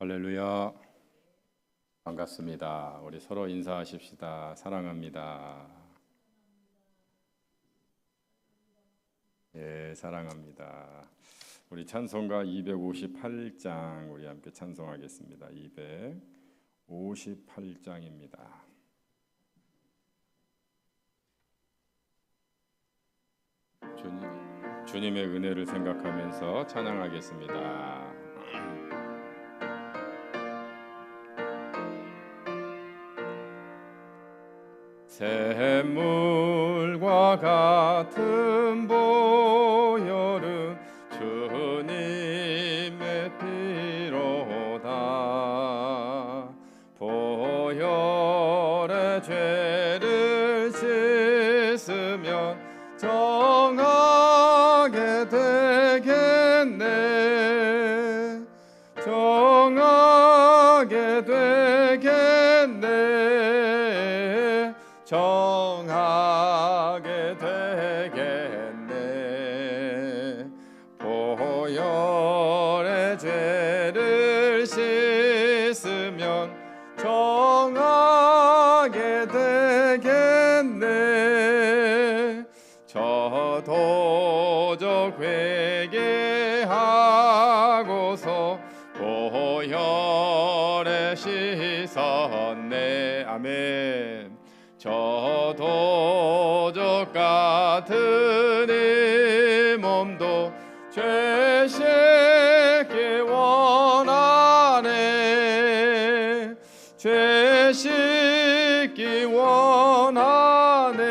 할렐루야. 반갑습니다. 우리 서로 인사하십시다. 사랑합니다. 예, 사랑합니다. 우리 찬송가 258장 우리 함께 찬송하겠습니다. 258장입니다. 주님의 은혜를 생각하면서 찬양하겠습니다. 샘물과 같은 보혈은 주님의 피로다. 보혈의 죄를 씻으면 정하게 되겠네. 정하게 되겠네. 정하게 되겠네. 보혈의 죄를 씻으면 정하게 되겠네. 저도적 회개하고서 보혈에 씻었네. 아멘. 저도적 같은 이 몸도 죄 씻기 원하네. 죄 씻기 원하네.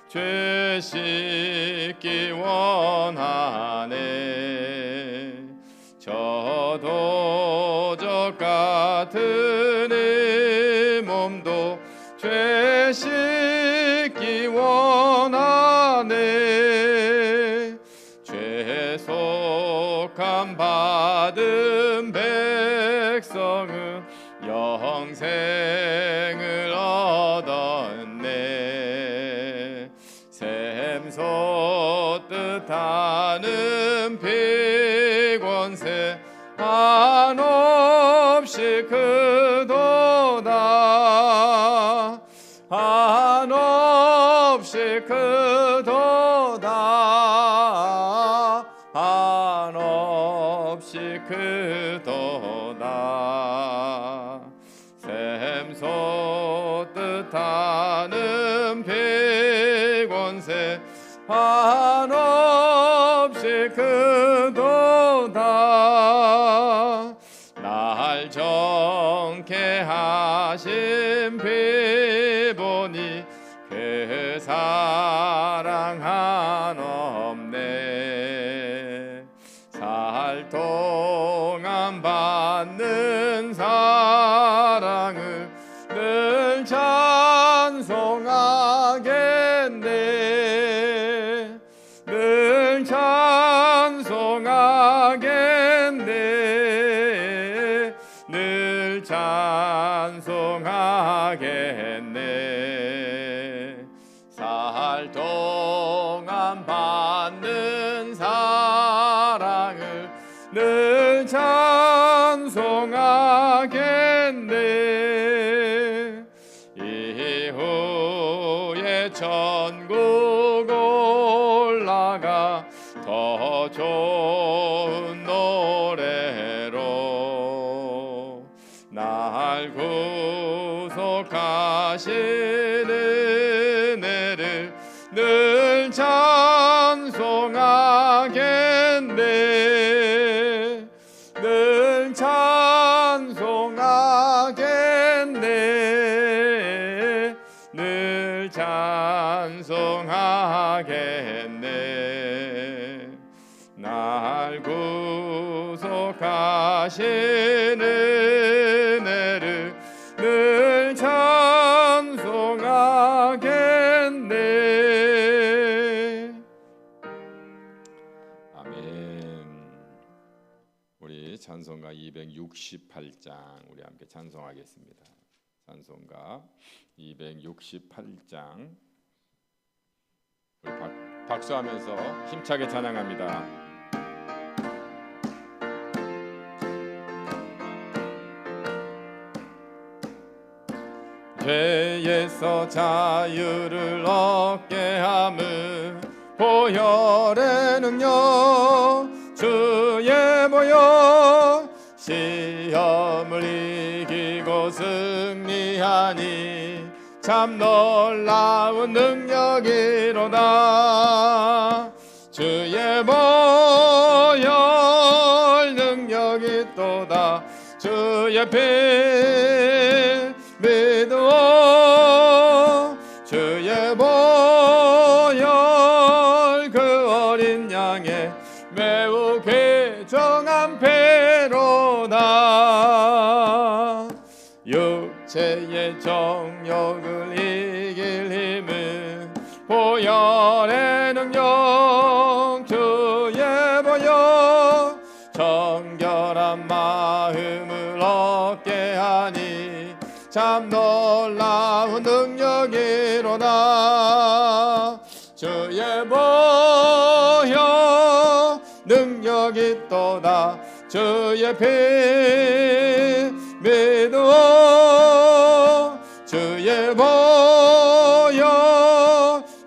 죄 씻기 원하네. 저도적 같은 이 몸도 죄 씻기 원하네. 죄속함 받은 백성은 영생을 얻었네. 샘솟듯 하는 피권세 한없이 크도다. 한없이 크도다. 한없이 크도다. 샘솟듯 하는 피권세 한없이 크도다. 날 정케 하신 피보니 그 사랑 한없네. 살 동안 받는 사랑을 늘 찬송하겠네. 늘 찬송하겠네. 늘 찬송하겠네. 살 동안 받는 사랑을 늘 찬송하겠네. 이후에 천국 올라가 더 좋은 노래로 날 구속하신 은혜를 늘 찬송하겠네. 늘 찬송하겠네. 늘 찬송하겠네. 날 구속하신 은혜를 늘 찬송하겠네. 아멘. 우리 찬송가 268장 우리 함께 찬송하겠습니다. 찬송가 268장 우리 박수하면서 힘차게 찬양합니다. 죄에서 자유를 얻게 함은 보혈의 능력 주의 보혈 시험을 이기고 승리하니 참 놀라운 능력이로다. 주의 보혈 능력이 또다. 주의 피 믿어 주의 보혈 그 어린 양의 매우 귀중한 피로다. 육체의 정욕을 이길 힘은 보혈의 능력 주의 보혈 정결한 마음을 얻게 하니 참 놀라운 능력이로다. 주의 보혈 능력이 또다. 주의 피 믿어 주의 보혈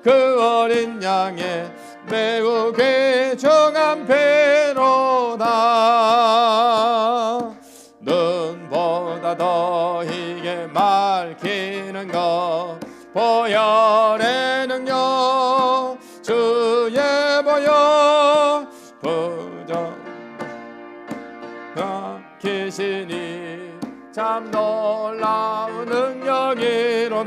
그 어린 양의 매우 귀중한 피로다. 눈보다 더 희게 밝히는 것 보혈의 능력 주의 보혈 부정하시니 참 놀라운 능력이로다.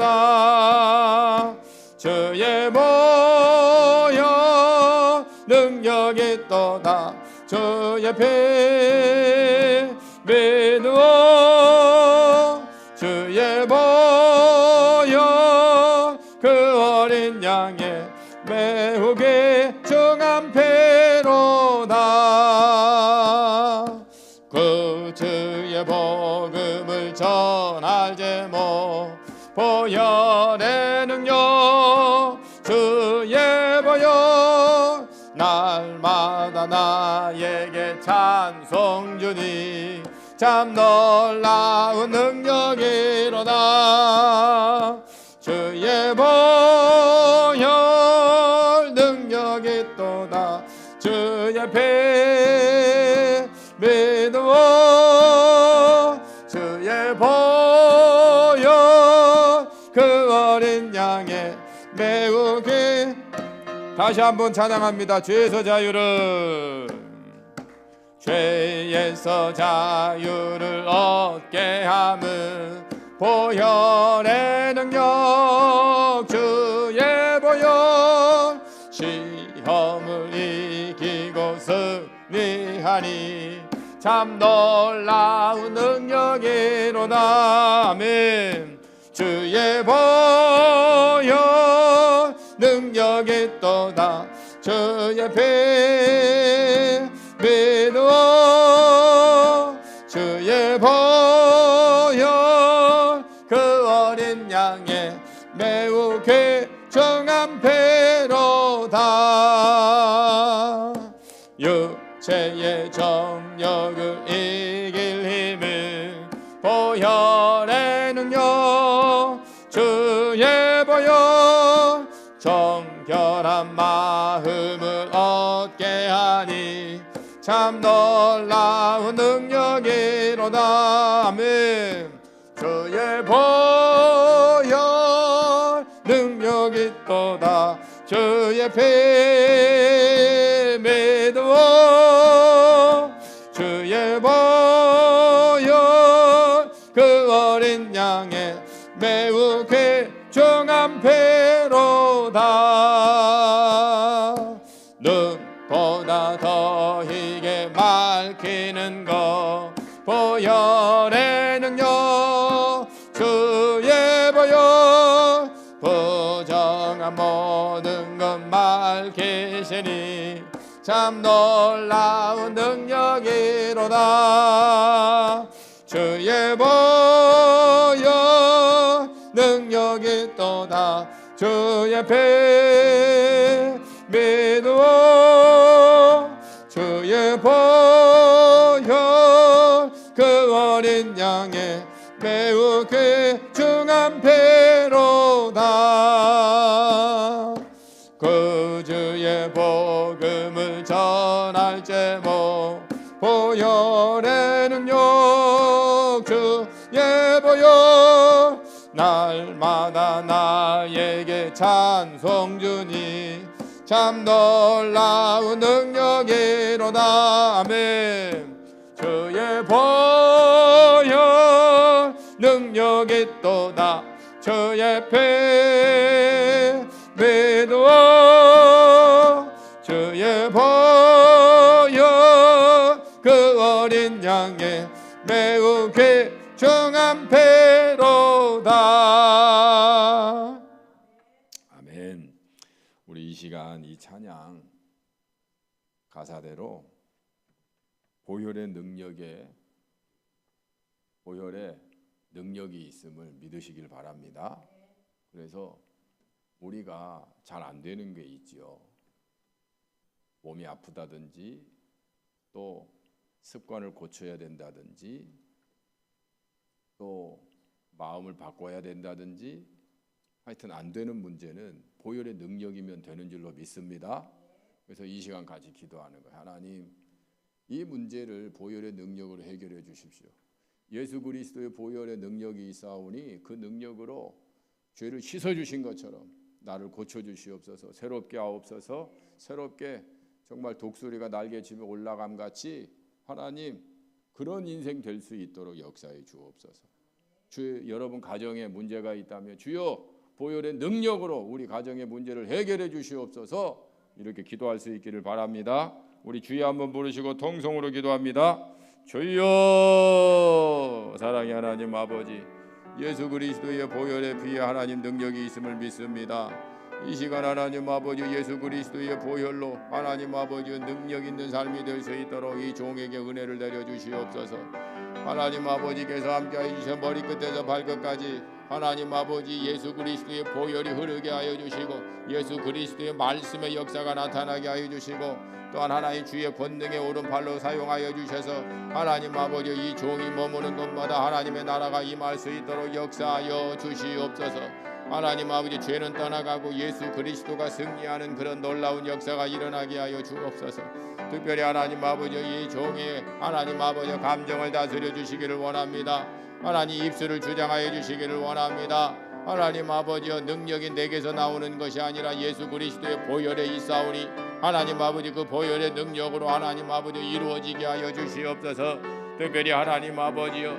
주의 보혈 능력이 또다. 주의 피 믿어 주의 보혈 그 어린 양의 매우 귀중한 피로다. 그 주의 복음을 전할 제목 보혈의 능력 주의 보혈 날마다 나에게 찬송 주니 참 놀라운 능력이로다. 주의 보혈 능력이 또다. 주의 피 믿어 주의 보혈 그 어린 양의 매우 다시 한번 찬양합니다. 죄에서 자유를 죄에서 자유를 얻게 함은 보혈의 능력 주의 보혈 시험을 이기고 승리하니 참 놀라운 능력이로다. 아멘. 주의 보혈 능력이 또다. 주의 피 믿어 주의 보혈 그 어린 양의 매우 귀중한 피로다. 육체의 정욕을 이길 힘은 보혈의 능력 주의 보혈 정결한 마음을 얻게 하니 참 놀라운 능력이로다. 아멘. 주의 보혈 능력이 또다. 주의 피 믿어 주의 보혈 그 어린 양의 매우 귀중한 피로다. 눈보다 더 희게 밝히는 것 보혈의 능력 주의 보혈 부정한 모든 것 밝히시니 참 놀라운 능력이로다. 주의 보혈 능력이 또다. 주의 피 믿어 주의 보혈 그 어린 양의 매우 귀중한 정한 패로다. 그 주의 복음을 전할 제목 보혈의 능력 주의 보혈 날마다 나에게 찬송 주니 참 놀라운 능력이로다. 아멘. 주의 보혈 능력이 또다. 주의 피 믿어 주의 보혈 그 어린 양의 매우 귀중한 패로다. 아멘. 우리 이 시간 이 찬양 가사대로 보혈의 능력이 있음을 믿으시길 바랍니다. 그래서 우리가 잘 안 되는 게 있지요. 몸이 아프다든지 또 습관을 고쳐야 된다든지 또 마음을 바꿔야 된다든지 하여튼 안 되는 문제는 보혈의 능력이면 되는 줄로 믿습니다. 그래서 이 시간 같이 기도하는 거예요. 하나님, 이 문제를 보혈의 능력으로 해결해 주십시오. 예수 그리스도의 보혈의 능력이 있사오니 그 능력으로 죄를 씻어주신 것처럼 나를 고쳐주시옵소서. 새롭게 하옵소서. 새롭게 정말 독수리가 날개치며 올라감같이 하나님 그런 인생 될 수 있도록 역사해 주옵소서. 여러분 가정에 문제가 있다면 주여 보혈의 능력으로 우리 가정의 문제를 해결해 주시옵소서. 이렇게 기도할 수 있기를 바랍니다. 우리 주여 한번 부르시고 통성으로 기도합니다. 주여, 사랑의 하나님 아버지, 예수 그리스도의 보혈에 비해 하나님 능력이 있음을 믿습니다. 이 시간 하나님 아버지 예수 그리스도의 보혈로 하나님 아버지 능력 있는 삶이 될 수 있도록 이 종에게 은혜를 내려주시옵소서. 하나님 아버지께서 함께해 주셔 머리끝에서 발끝까지 하나님 아버지 예수 그리스도의 보혈이 흐르게 하여 주시고 예수 그리스도의 말씀의 역사가 나타나게 하여 주시고 또한 하나님 주의 권능의 오른팔로 사용하여 주셔서 하나님 아버지 이 종이 머무는 곳마다 하나님의 나라가 임할 수 있도록 역사하여 주시옵소서. 하나님 아버지 죄는 떠나가고 예수 그리스도가 승리하는 그런 놀라운 역사가 일어나게 하여 주옵소서. 특별히 하나님 아버지 이 종의 하나님 아버지 감정을 다스려 주시기를 원합니다. 하나님 입술을 주장하여 주시기를 원합니다. 하나님 아버지여 능력이 내게서 나오는 것이 아니라 예수 그리스도의 보혈에 있사오니 하나님 아버지 그 보혈의 능력으로 하나님 아버지 이루어지게 하여 주시옵소서. 특별히 하나님 아버지여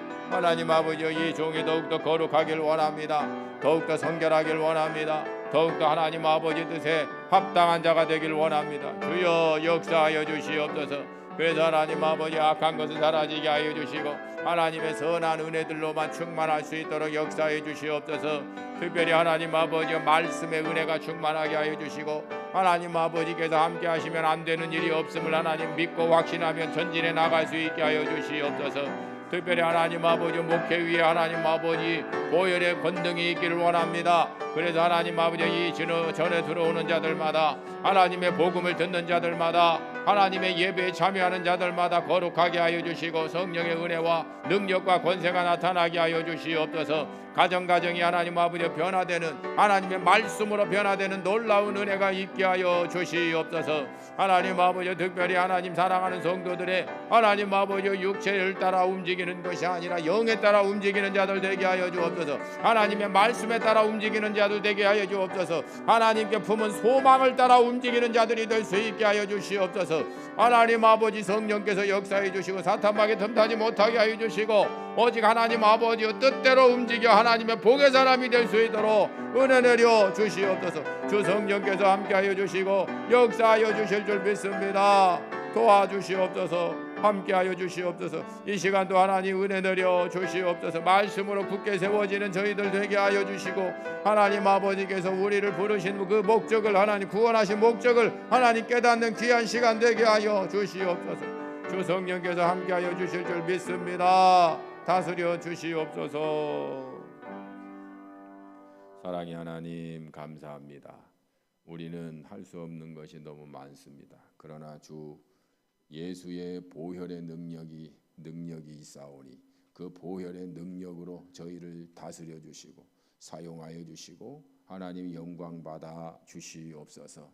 이 종이 더욱더 거룩하길 원합니다. 더욱더 성결하길 원합니다. 더욱더 하나님 아버지 뜻에 합당한 자가 되길 원합니다. 주여 역사하여 주시옵소서. 그래서 하나님 아버지 악한 것을 사라지게 하여 주시고 하나님의 선한 은혜들로만 충만할 수 있도록 역사해 주시옵소서. 특별히 하나님 아버지 말씀의 은혜가 충만하게 하여 주시고 하나님 아버지께서 함께 하시면 안 되는 일이 없음을 하나님 믿고 확신하면 전진해 나갈 수 있게 하여 주시옵소서. 특별히 하나님 아버지 목회 위에 하나님 아버지 보혈의 권능이 있기를 원합니다. 그래서 하나님 아버지 이 전에 들어오는 자들마다 하나님의 복음을 듣는 자들마다 하나님의 예배에 참여하는 자들마다 거룩하게 하여 주시고 성령의 은혜와 능력과 권세가 나타나게 하여 주시옵소서. 가정이 하나님 아버지 변화되는 하나님의 말씀으로 변화되는 놀라운 은혜가 있게 하여 주시옵소서. 하나님 아버지 특별히 하나님 사랑하는 성도들의 하나님 아버지 육체를 따라 움직이는 것이 아니라 영에 따라 움직이는 자들 되게 하여 주옵소서. 하나님의 말씀에 따라 움직이는 자들 되게 하여 주옵소서. 하나님께 품은 소망을 따라 움직이는 자들이 될 수 있게 하여 주시옵소서. 하나님 아버지 성령께서 역사해 주시고 사탄마귀 틈타지 못하게 하여 주시고 오직 하나님 아버지의 뜻대로 움직여 하나님의 복의 사람이 될 수 있도록 은혜 내려 주시옵소서. 주 성령께서 함께하여 주시고 역사하여 주실 줄 믿습니다. 도와주시옵소서. 함께하여 주시옵소서. 이 시간도 하나님 은혜 내려 주시옵소서. 말씀으로 굳게 세워지는 저희들 되게 하여 주시고 하나님 아버지께서 우리를 부르신 그 목적을 하나님 구원하신 목적을 하나님 깨닫는 귀한 시간 되게 하여 주시옵소서. 주 성령께서 함께하여 주실 줄 믿습니다. 다스려 주시옵소서. 사랑의 하나님 감사합니다. 우리는 할 수 없는 것이 너무 많습니다. 그러나 주 예수의 보혈의 능력이 있사오니 그 보혈의 능력으로 저희를 다스려 주시고 사용하여 주시고 하나님 영광 받아 주시옵소서.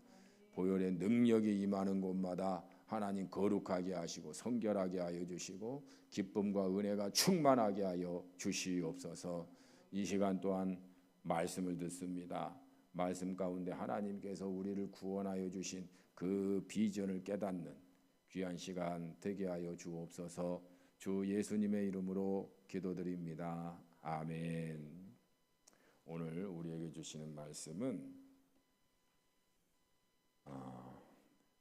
보혈의 능력이 임하는 곳마다 하나님 거룩하게 하시고 성결하게 하여 주시고 기쁨과 은혜가 충만하게 하여 주시옵소서. 이 시간 또한 말씀을 듣습니다. 말씀 가운데 하나님께서 우리를 구원하여 주신 그 비전을 깨닫는 귀한 시간 되게 하여 주옵소서. 주 예수님의 이름으로 기도드립니다. 아멘. 오늘 우리에게 주시는 말씀은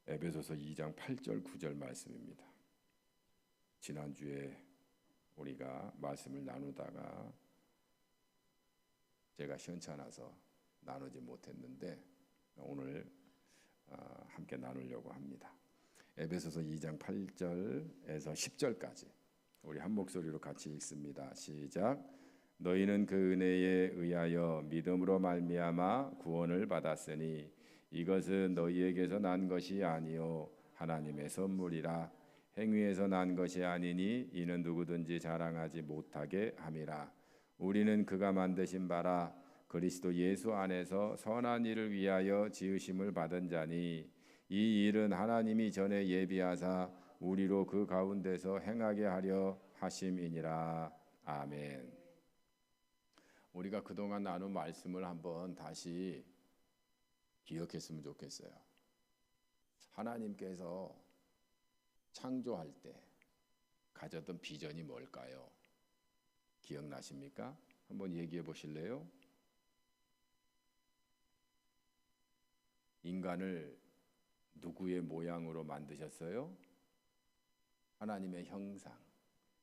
에베소서 2장 8절 9절 말씀입니다. 지난주에 우리가 말씀을 나누다가 제가 시원찮아서 나누지 못했는데 오늘 함께 나누려고 합니다. 에베소서 2장 8절에서 10절까지 우리 한 목소리로 같이 읽습니다. 시작. 너희는 그 은혜에 의하여 믿음으로 말미암아 구원을 받았으니 이것은 너희에게서 난 것이 아니요 하나님의 선물이라. 행위에서 난 것이 아니니 이는 누구든지 자랑하지 못하게 함이라. 우리는 그가 만드신 바라 그리스도 예수 안에서 선한 일을 위하여 지으심을 받은 자니 이 일은 하나님이 전에 예비하사 우리로 그 가운데서 행하게 하려 하심이니라. 아멘. 우리가 그동안 나눈 말씀을 한번 다시 기억했으면 좋겠어요. 하나님께서 창조할 때 가졌던 비전이 뭘까요? 기억나십니까? 한번 얘기해 보실래요? 인간을 누구의 모양으로 만드셨어요? 하나님의 형상.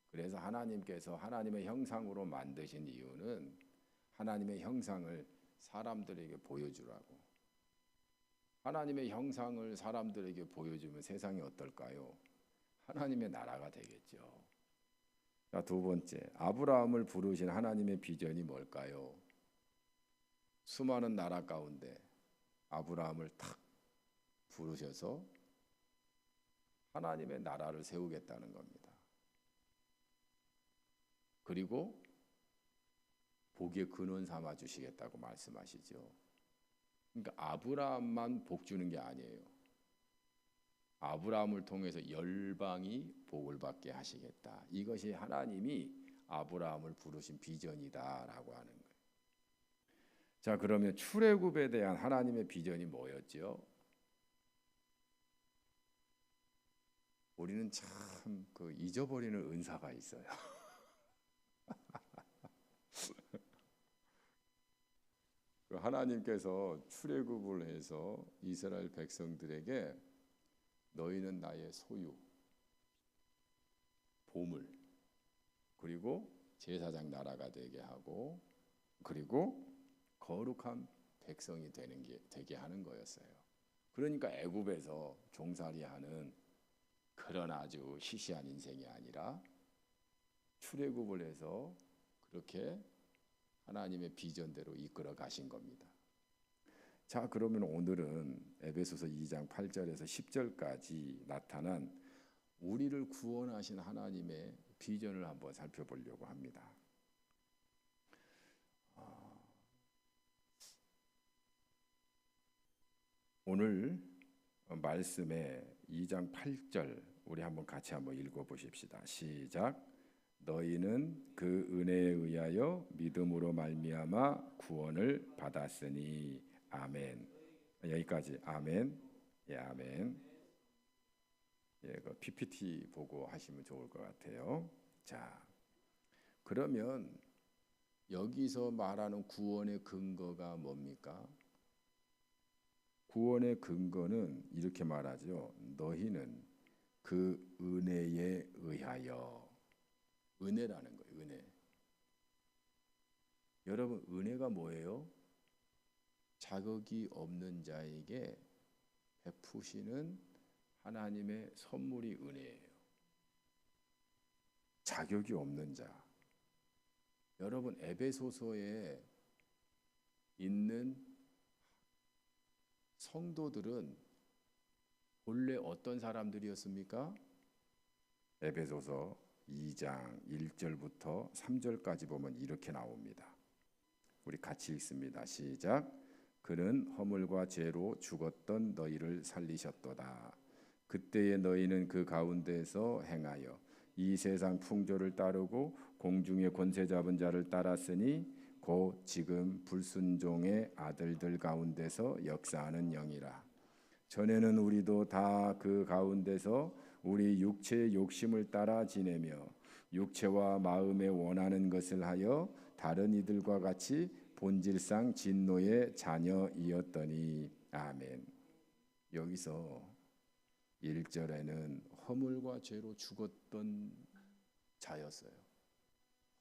그래서 하나님께서 하나님의 형상으로 만드신 이유는 하나님의 형상을 사람들에게 보여주라고. 하나님의 형상을 사람들에게 보여주면 세상이 어떨까요? 하나님의 나라가 되겠죠. 자, 두 번째, 아브라함을 부르신 하나님의 비전이 뭘까요? 수많은 나라 가운데 아브라함을 탁 부르셔서 하나님의 나라를 세우겠다는 겁니다. 그리고 복의 근원 삼아 주시겠다고 말씀하시죠. 그러니까 아브라함만 복 주는 게 아니에요. 아브라함을 통해서 열방이 복을 받게 하시겠다. 이것이 하나님이 아브라함을 부르신 비전이다라고 하는 거예요. 자, 그러면 출애굽에 대한 하나님의 비전이 뭐였죠? 우리는 참 그 잊어버리는 은사가 있어요. 하나님께서 출애굽을 해서 이스라엘 백성들에게 너희는 나의 소유, 보물, 그리고 제사장 나라가 되게 하고 그리고 거룩한 백성이 되게 하는 거였어요. 그러니까 애굽에서 종살이하는 그런 아주 시시한 인생이 아니라 출애굽을 해서 그렇게 하나님의 비전대로 이끌어 가신 겁니다. 자, 그러면 오늘은 에베소서 2장 8절에서 10절까지 나타난 우리를 구원하신 하나님의 비전을 한번 살펴보려고 합니다. 오늘 말씀의 2장 8절 우리 한번 같이 한번 읽어보십시다. 시작. 너희는 그 은혜에 의하여 믿음으로 말미암아 구원을 받았으니. 아멘. 여기까지. 아멘. 예, 아멘. 예, 그 PPT 보고 하시면 좋을 것 같아요. 자, 그러면 여기서 말하는 구원의 근거가 뭡니까? 구원의 근거는 이렇게 말하죠. 너희는 그 은혜에 의하여. 은혜라는 거예요. 은혜. 여러분, 은혜가 뭐예요? 자격이 없는 자에게 베푸시는 하나님의 선물이 은혜예요. 자격이 없는 자. 여러분, 에베소서에 있는 성도들은 본래 어떤 사람들이었습니까? 에베소서 2장 1절부터 3절까지 보면 이렇게 나옵니다. 우리 같이 읽습니다. 시작. 그는 허물과 죄로 죽었던 너희를 살리셨도다. 그때의 너희는 그 가운데서 행하여 이 세상 풍조를 따르고 공중의 권세 잡은 자를 따랐으니 곧 지금 불순종의 아들들 가운데서 역사하는 영이라. 전에는 우리도 다 그 가운데서 우리 육체의 욕심을 따라 지내며 육체와 마음에 원하는 것을 하여 다른 이들과 같이 본질상 진노의 자녀이었더니. 아멘. 여기서 1절에는 허물과 죄로 죽었던 자였어요.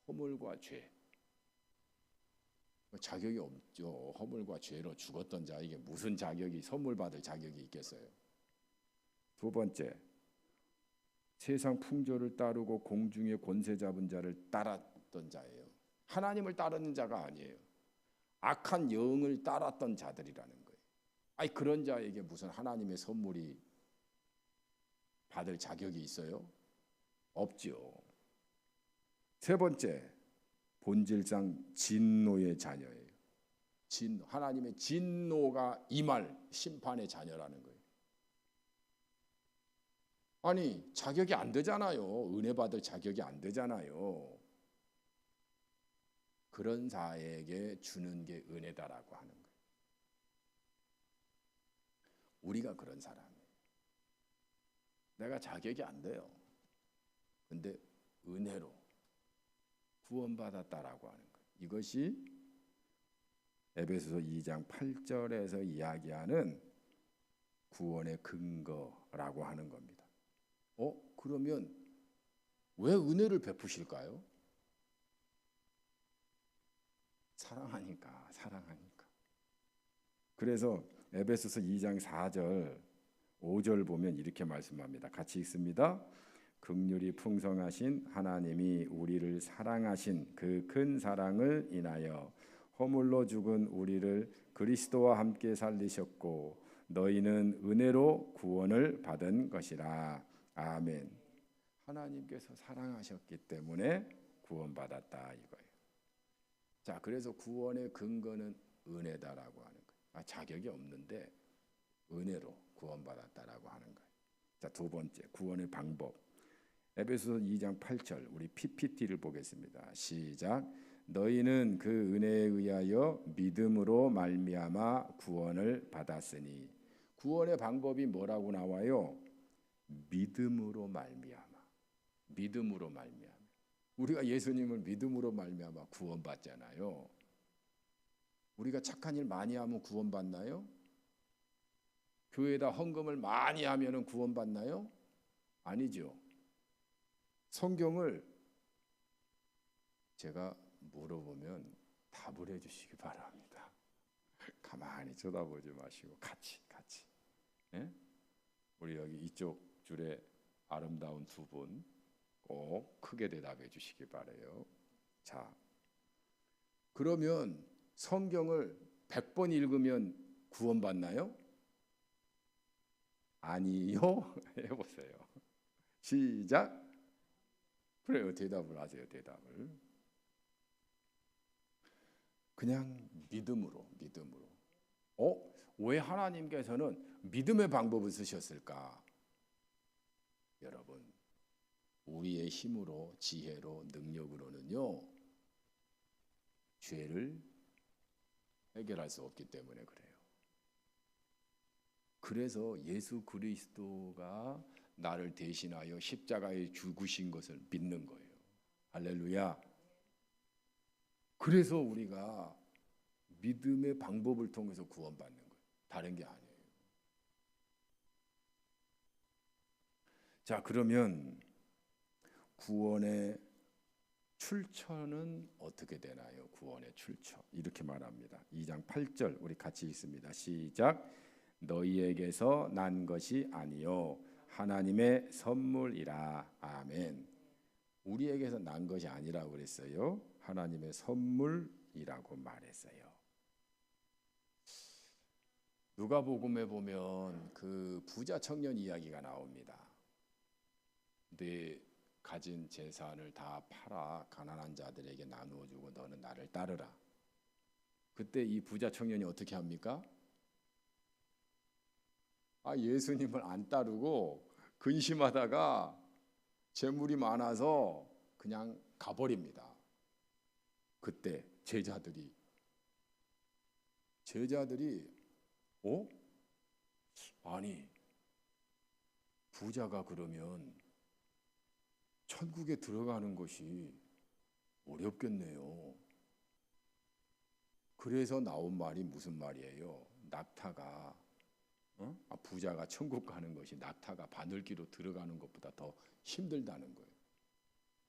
허물과 죄. 자격이 없죠. 허물과 죄로 죽었던 자에게 무슨 자격이, 선물 받을 자격이 있겠어요. 두 번째, 세상 풍조를 따르고 공중의 권세 잡은 자를 따랐던 자예요. 하나님을 따르는 자가 아니에요. 악한 영을 따랐던 자들이라는 거예요. 아니, 그런 자에게 무슨 하나님의 선물이 받을 자격이 있어요? 없죠. 세 번째, 본질상 진노의 자녀예요. 하나님의 진노가 임할 심판의 자녀라는 거예요. 아니, 자격이 안 되잖아요. 은혜 받을 자격이 안 되잖아요. 그런 자에게 주는 게 은혜다라고 하는 거예요. 우리가 그런 사람이에요. 내가 자격이 안 돼요. 근데 은혜로 구원받았다라고 하는 거예요. 이것이 에베소서 2장 8절에서 이야기하는 구원의 근거라고 하는 겁니다. 그러면 왜 은혜를 베푸실까요? 사랑하니까. 그래서 에베소서 2장 4절 5절 보면 이렇게 말씀합니다. 같이 읽습니다. 긍휼이 풍성하신 하나님이 우리를 사랑하신 그 큰 사랑을 인하여 허물로 죽은 우리를 그리스도와 함께 살리셨고 너희는 은혜로 구원을 받은 것이라. 아멘. 하나님께서 사랑하셨기 때문에 구원받았다 이거예요. 자, 그래서 구원의 근거는 은혜다라고 하는 거예요. 자격이 없는데 은혜로 구원받았다라고 하는 거예요. 자, 두 번째, 구원의 방법. 에베소서 2장 8절 우리 PPT를 보겠습니다. 시작. 너희는 그 은혜에 의하여 믿음으로 말미암아 구원을 받았으니. 구원의 방법이 뭐라고 나와요? 믿음으로 말미암아. 믿음으로 말미암아. 우리가 예수님을 믿음으로 말미암아 구원받잖아요. 우리가 착한 일 많이 하면 구원받나요? 교회에다 헌금을 많이 하면 구원받나요? 아니죠. 성경을 제가 물어보면 답을 해주시기 바랍니다. 가만히 쳐다보지 마시고 같이. 예? 우리 여기 이쪽 줄에 아름다운 두 분 꼭 크게 대답해 주시기 바라요. 자, 그러면 성경을 100번 읽으면 구원받나요? 아니요. 해보세요. 시작. 그래요. 대답을 하세요. 대답을. 그냥 믿음으로. 왜 하나님께서는 믿음의 방법을 쓰셨을까? 여러분, 우리의 힘으로, 지혜로, 능력으로는요 죄를 해결할 수 없기 때문에 그래요. 그래서 예수 그리스도가 나를 대신하여 십자가에 죽으신 것을 믿는 거예요. 할렐루야. 그래서 우리가 믿음의 방법을 통해서 구원받는 거예요. 다른 게 아니에요. 자, 그러면 구원의 출처는 어떻게 되나요? 구원의 출처 이렇게 말합니다. 2장 8절 우리 같이 읽습니다. 시작. 너희에게서 난 것이 아니요 하나님의 선물이라. 아멘. 우리에게서 난 것이 아니라고 그랬어요. 하나님의 선물이라고 말했어요. 누가복음에 보면 그 부자 청년 이야기가 나옵니다. 네 가진 재산을 다 팔아 가난한 자들에게 나누어 주고 너는 나를 따르라. 그때 이 부자 청년이 어떻게 합니까? 예수님을 안 따르고 근심하다가 재물이 많아서 그냥 가버립니다. 그때 제자들이 아니 부자가 그러면 천국에 들어가는 것이 어렵겠네요. 그래서 나온 말이 무슨 말이에요? 낙타가 부자가 천국 가는 것이 낙타가 바늘기로 들어가는 것보다 더 힘들다는 거예요.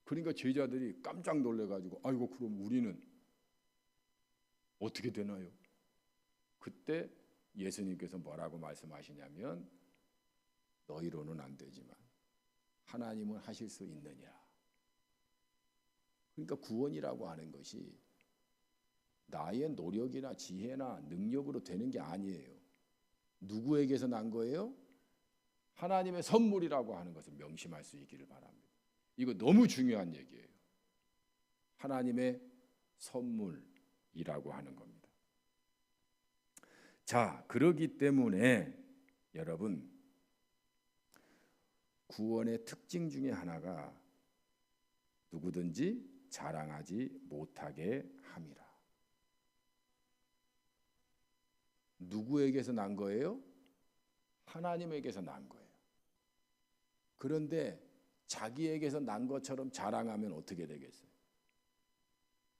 그러니까 제자들이 깜짝 놀래가지고 아이고 그럼 우리는 어떻게 되나요? 그때 예수님께서 뭐라고 말씀하시냐면 너희로는 안 되지만 하나님은 하실 수 있느니라. 그러니까 구원이라고 하는 것이 나의 노력이나 지혜나 능력으로 되는 게 아니에요. 누구에게서 난 거예요? 하나님의 선물이라고 하는 것을 명심할 수 있기를 바랍니다. 이거 너무 중요한 얘기예요. 하나님의 선물이라고 하는 겁니다. 자, 그러기 때문에 여러분 구원의 특징 중에 하나가 누구든지 자랑하지 못하게 함이라. 누구에게서 난 거예요? 하나님에게서 난 거예요. 그런데 자기에게서 난 것처럼 자랑하면 어떻게 되겠어요?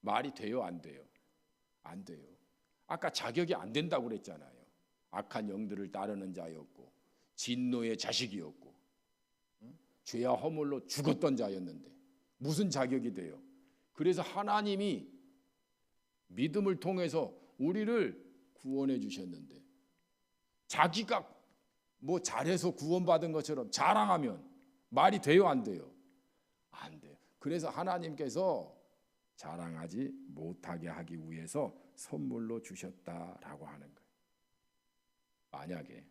말이 돼요, 안 돼요? 안 돼요. 아까 자격이 안 된다고 그랬잖아요. 악한 영들을 따르는 자였고 진노의 자식이었고 죄와 허물로 죽었던 자였는데 무슨 자격이 돼요? 그래서 하나님이 믿음을 통해서 우리를 구원해 주셨는데 자기가 뭐 잘해서 구원받은 것처럼 자랑하면 말이 돼요, 안 돼요? 안 돼요. 그래서 하나님께서 자랑하지 못하게 하기 위해서 선물로 주셨다라고 하는 거예요. 만약에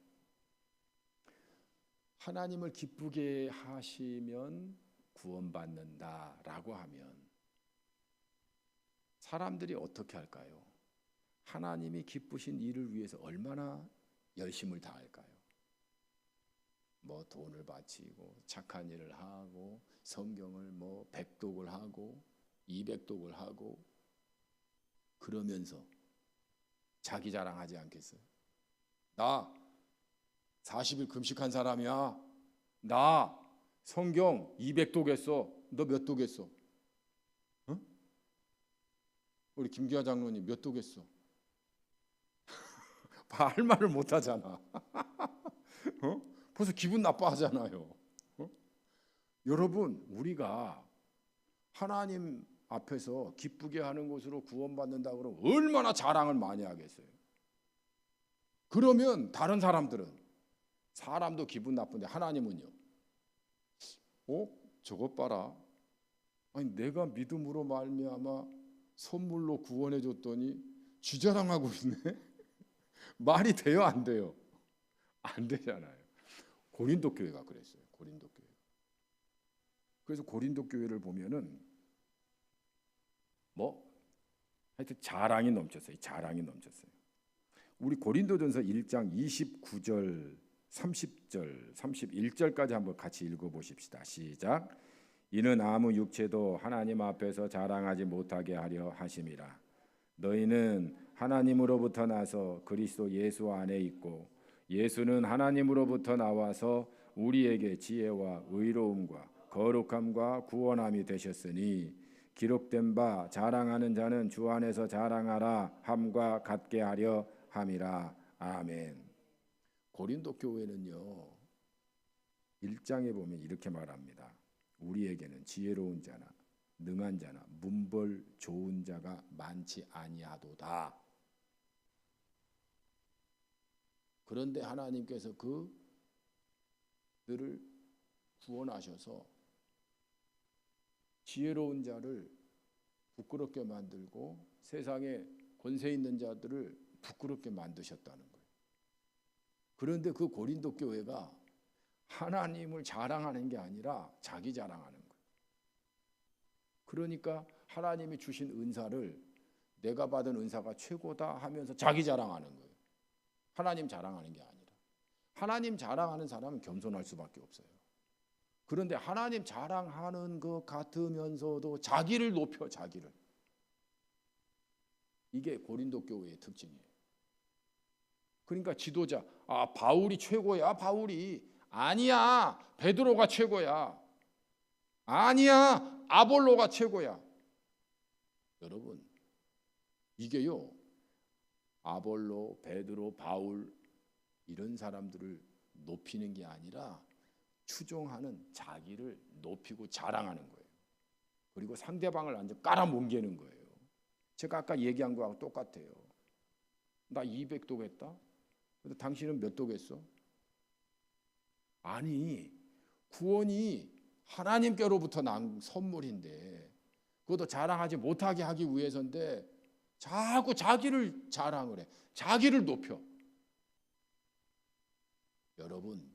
하나님을 기쁘게 하시면 구원받는다라고 하면 사람들이 어떻게 할까요? 하나님이 기쁘신 일을 위해서 얼마나 열심을 다할까요? 뭐 돈을 바치고 착한 일을 하고 성경을 뭐 100독을 하고 200독을 하고 그러면서 자기 자랑하지 않겠어요? 나 40일 금식한 사람이야. 나 성경 200독 했어. 너 몇 독 했어? 우리 김기아 장로님 몇 독 했어? 할 말을 못 하잖아. 벌써 기분 나빠하잖아요. 여러분, 우리가 하나님 앞에서 기쁘게 하는 것으로 구원받는다 그러면 얼마나 자랑을 많이 하겠어요. 그러면 다른 사람도 기분 나쁜데 하나님은요? 저것 봐라. 아니 내가 믿음으로 말미암아 선물로 구원해 줬더니 지 자랑하고 있네. 말이 돼요, 안 돼요? 안 되잖아요. 고린도 교회가 그랬어요. 고린도 교회. 그래서 고린도 교회를 보면은 하여튼 자랑이 넘쳤어요. 자랑이 넘쳤어요. 우리 고린도전서 1장 29절, 30절, 31절까지 한번 같이 읽어보십시다. 시작. 이는 아무 육체도 하나님 앞에서 자랑하지 못하게 하려 하심이라. 너희는 하나님으로부터 나서 그리스도 예수 안에 있고 예수는 하나님으로부터 나와서 우리에게 지혜와 의로움과 거룩함과 구원함이 되셨으니 기록된 바 자랑하는 자는 주 안에서 자랑하라 함과 같게 하려 함이라. 아멘. 고린도 교회는요 1장에 보면 이렇게 말합니다. 우리에게는 지혜로운 자나 능한 자나 문벌 좋은 자가 많지 아니하도다. 그런데 하나님께서 그들을 구원하셔서 지혜로운 자를 부끄럽게 만들고 세상에 권세 있는 자들을 부끄럽게 만드셨다는 거예요. 그런데 그 고린도 교회가 하나님을 자랑하는 게 아니라 자기 자랑하는 거예요. 그러니까 하나님이 주신 은사를 내가 받은 은사가 최고다 하면서 자기 자랑하는 거예요. 하나님 자랑하는 게 아니라. 하나님 자랑하는 사람은 겸손할 수밖에 없어요. 그런데 하나님 자랑하는 것 같으면서도 자기를 높여, 자기를. 이게 고린도 교회의 특징이에요. 그러니까 지도자, 바울이 최고야, 바울이. 아니야, 베드로가 최고야. 아니야, 아볼로가 최고야. 여러분, 이게요, 아볼로, 베드로, 바울 이런 사람들을 높이는 게 아니라 추종하는 자기를 높이고 자랑하는 거예요. 그리고 상대방을 완전 깔아뭉개는 거예요. 제가 아까 얘기한 거하고 똑같아요. 나 200독 했다? 근데 당신은 몇 독 했어? 아니, 구원이 하나님께로부터 난 선물인데 그것도 자랑하지 못하게 하기 위해서인데 자꾸 자기를 자랑을 해. 자기를 높여. 여러분,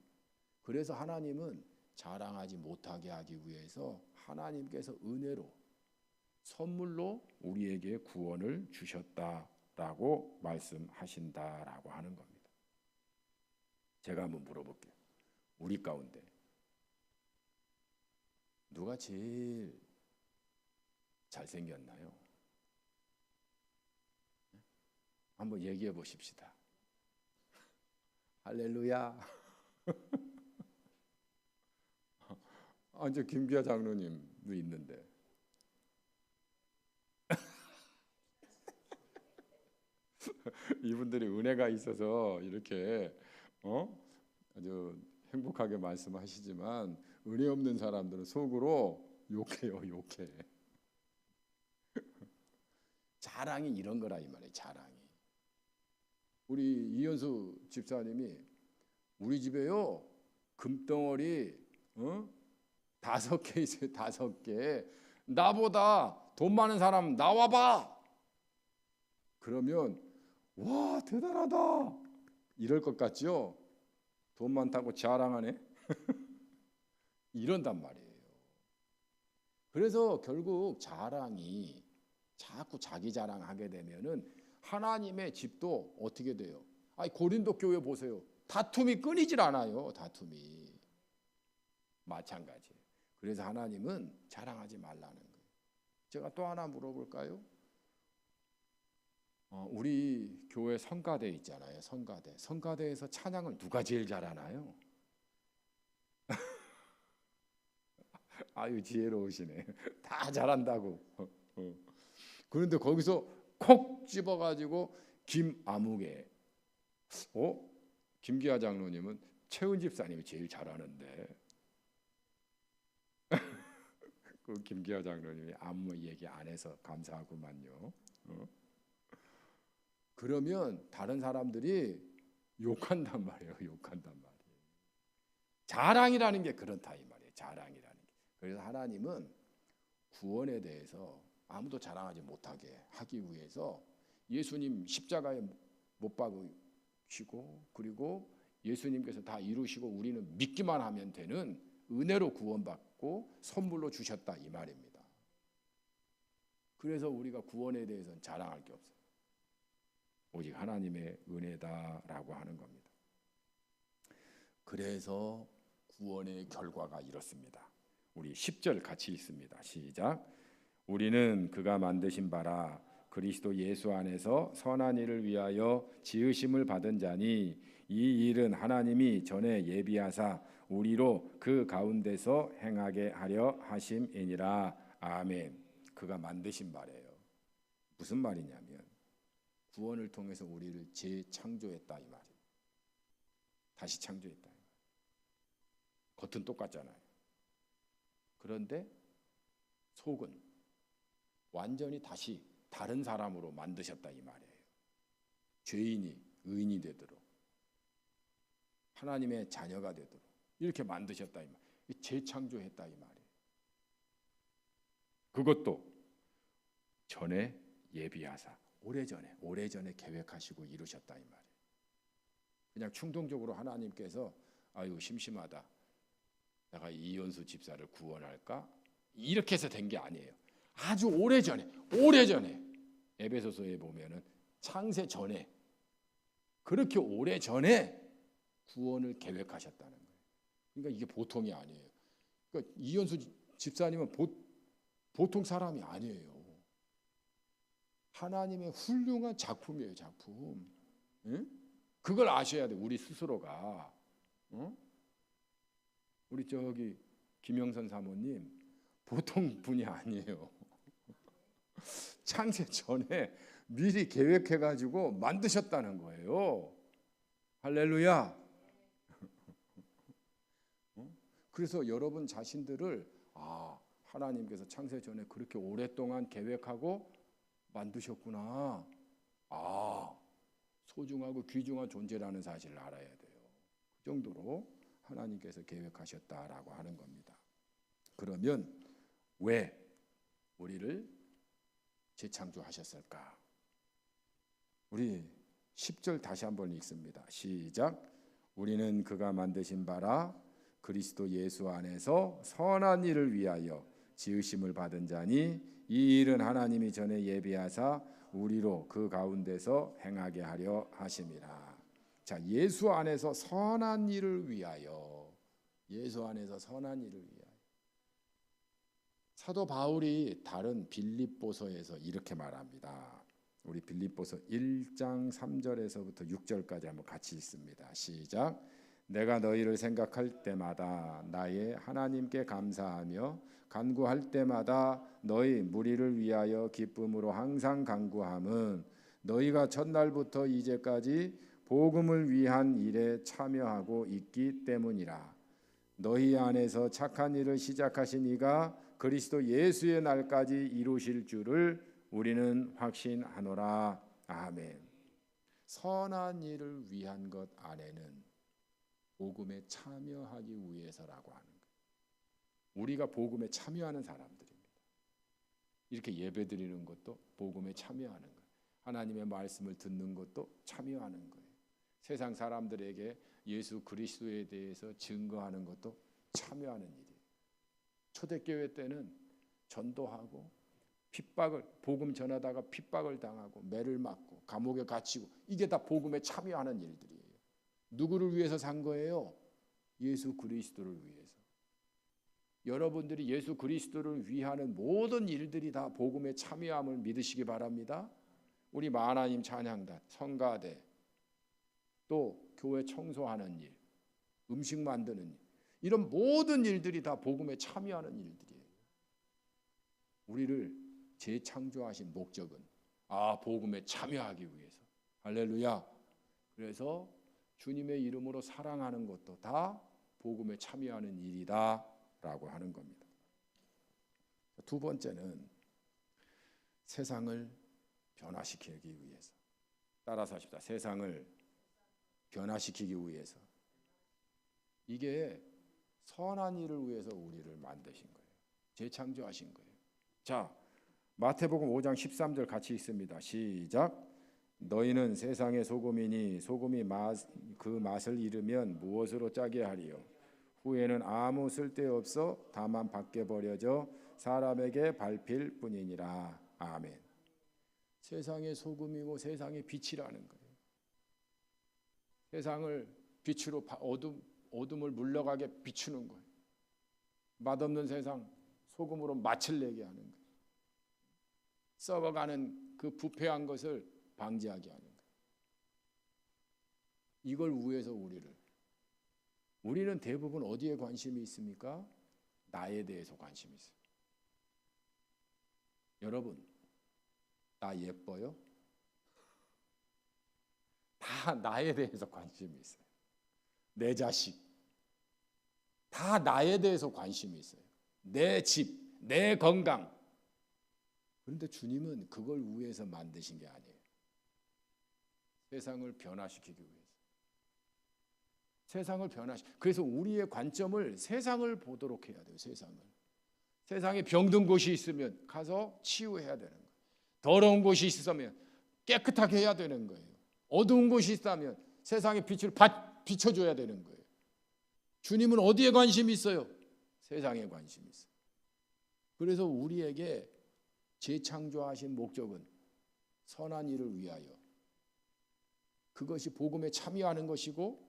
그래서 하나님은 자랑하지 못하게 하기 위해서 하나님께서 은혜로 선물로 우리에게 구원을 주셨다라고 말씀하신다라고 하는 겁니다. 제가 한번 물어볼게요. 우리 가운데 누가 제일 잘생겼나요? 한번 얘기해 보십시다. 할렐루야. 저 김기아 장로님도 있는데. 이분들이 은혜가 있어서 이렇게 아주 행복하게 말씀하시지만 은혜 없는 사람들은 속으로 욕해요, 욕해. 자랑이 이런 거라 이 말이에요. 자랑이. 우리 이현수 집사님이 우리 집에요 금덩어리 5개 있어요. 5개. 나보다 돈 많은 사람 나와봐. 그러면 와 대단하다 이럴 것 같죠? 돈 많다고 자랑하네. 이런단 말이에요. 그래서 결국 자랑이 자꾸 자기 자랑하게 되면은 하나님의 집도 어떻게 돼요? 고린도 교회 보세요. 다툼이 끊이질 않아요. 다툼이. 마찬가지예요. 그래서 하나님은 자랑하지 말라는 거예요. 제가 또 하나 물어볼까요? 우리 교회 성가대 있잖아요. 성가대. 성가대에서 찬양을 누가 제일 잘하나요? 아유 지혜로우시네. 다 잘한다고. 그런데 거기서 콕 집어가지고 김아무개. 김기아 장로님은 최은 집사님이 제일 잘하는데. 그 김기아 장로님이 아무 얘기 안 해서 감사하구만요. 그러면 다른 사람들이 욕한단 말이에요. 욕한단 말이에요. 자랑이라는 게 그렇다 이 말이에요. 자랑이라는 게. 그래서 하나님은 구원에 대해서 아무도 자랑하지 못하게 하기 위해서 예수님 십자가에 못 박으시고 그리고 예수님께서 다 이루시고 우리는 믿기만 하면 되는 은혜로 구원받고 선물로 주셨다 이 말입니다. 그래서 우리가 구원에 대해서는 자랑할 게 없어요. 오직 하나님의 은혜다라고 하는 겁니다. 그래서 구원의 결과가 이렇습니다. 우리 10절 같이 읽습니다. 시작. 우리는 그가 만드신 바라 그리스도 예수 안에서 선한 일을 위하여 지으심을 받은 자니 이 일은 하나님이 전에 예비하사 우리로 그 가운데서 행하게 하려 하심이니라. 아멘. 그가 만드신 바래요. 무슨 말이냐면 구원을 통해서 우리를 재창조했다 이 말이에요. 다시 창조했다. 겉은 똑같잖아요. 그런데 속은 완전히 다시 다른 사람으로 만드셨다 이 말이에요. 죄인이 의인이 되도록 하나님의 자녀가 되도록 이렇게 만드셨다 이 말. 재창조했다 이 말이에요. 그것도 전에 예비하사 오래전에 계획하시고 이루셨다 이 말이에요. 그냥 충동적으로 하나님께서 아유 심심하다. 내가 이현수 집사를 구원할까? 이렇게 해서 된 게 아니에요. 아주 오래전에 에베소서에 보면은 창세 전에, 그렇게 오래 전에 구원을 계획하셨다는 거예요. 그러니까 이게 보통이 아니에요. 그러니까 이현수 집사님은 보통 사람이 아니에요. 하나님의 훌륭한 작품이에요, 작품. 응? 그걸 아셔야 돼, 우리 스스로가. 응? 우리 저기 김영선 사모님 보통 분이 아니에요. 창세 전에 미리 계획해가지고 만드셨다는 거예요. 할렐루야. 그래서 여러분 자신들을 하나님께서 창세 전에 그렇게 오랫동안 계획하고 만드셨구나. 소중하고 귀중한 존재라는 사실을 알아야 돼요. 그 정도로 하나님께서 계획하셨다라고 하는 겁니다. 그러면 왜 우리를 재창조하셨을까? 우리 10절 다시 한번 읽습니다. 시작. 우리는 그가 만드신 바라 그리스도 예수 안에서 선한 일을 위하여 지으심을 받은 자니 이 일은 하나님이 전에 예비하사 우리로 그 가운데서 행하게 하려 하심이라. 자, 예수 안에서 선한 일을 위하여. 예수 안에서 선한 일을 위하여. 사도 바울이 다른 빌립보서에서 이렇게 말합니다. 우리 빌립보서 1장 3절에서부터 6절까지 한번 같이 읽습니다. 시작. 내가 너희를 생각할 때마다 나의 하나님께 감사하며 간구할 때마다 너희 무리를 위하여 기쁨으로 항상 간구함은 너희가 첫날부터 이제까지 복음을 위한 일에 참여하고 있기 때문이라. 너희 안에서 착한 일을 시작하신 이가 그리스도 예수의 날까지 이루실 줄을 우리는 확신하노라. 아멘. 선한 일을 위한 것 안에는 복음에 참여하기 위해서라고 하는 거예요. 우리가 복음에 참여하는 사람들입니다. 이렇게 예배드리는 것도 복음에 참여하는 거예요. 하나님의 말씀을 듣는 것도 참여하는 거예요. 세상 사람들에게 예수 그리스도에 대해서 증거하는 것도 참여하는 일이에요. 초대교회 때는 전도하고 핍박을, 복음 전하다가 핍박을 당하고 매를 맞고 감옥에 갇히고, 이게 다 복음에 참여하는 일들이에요. 누구를 위해서 산 거예요? 예수 그리스도를 위해서. 여러분들이 예수 그리스도를 위하는 모든 일들이 다 복음에 참여함을 믿으시기 바랍니다. 우리 하나님 찬양단, 성가대, 또 교회 청소하는 일, 음식 만드는 일, 이런 모든 일들이 다 복음에 참여하는 일들이에요. 우리를 재창조하신 목적은 복음에 참여하기 위해서. 할렐루야. 그래서 주님의 이름으로 사랑하는 것도 다 복음에 참여하는 일이다 라고 하는 겁니다. 두 번째는 세상을 변화시키기 위해서. 따라서 하십시다. 세상을 변화시키기 위해서. 이게 선한 일을 위해서 우리를 만드신 거예요. 재창조하신 거예요. 자, 마태복음 5장 13절 같이 읽습니다. 시작. 너희는 세상의 소금이니 소금이 그 맛을 잃으면 무엇으로 짜게 하리요? 후에는 아무 쓸데없어 다만 밖에 버려져 사람에게 밟힐 뿐이니라. 아멘. 세상의 소금이고 세상의 빛이라는 거예요. 세상을 빛으로 어둠을 물러가게 비추는 거예요. 맛없는 세상 소금으로 맛을 내게 하는 거예요. 썩어가는 그 부패한 것을 방지하게 하는 거예요. 이걸 위해서 우리는 대부분 어디에 관심이 있습니까? 나에 대해서 관심이 있어요. 여러분, 나 예뻐요? 다 나에 대해서 관심이 있어요. 내 자식, 다 나에 대해서 관심이 있어요. 내 집, 내 건강. 그런데 주님은 그걸 위해서 만드신 게 아니에요. 세상을 변화시키기 위해서. 세상을 그래서 우리의 관점을 세상을 보도록 해야 돼요. 세상에 병든 곳이 있으면 가서 치유해야 되는 거예요. 더러운 곳이 있으면 깨끗하게 해야 되는 거예요. 어두운 곳이 있다면 세상의 빛을 비춰줘야 되는 거예요. 주님은 어디에 관심이 있어요? 세상에 관심이 있어요. 그래서 우리에게 재창조하신 목적은 선한 일을 위하여. 그것이 복음에 참여하는 것이고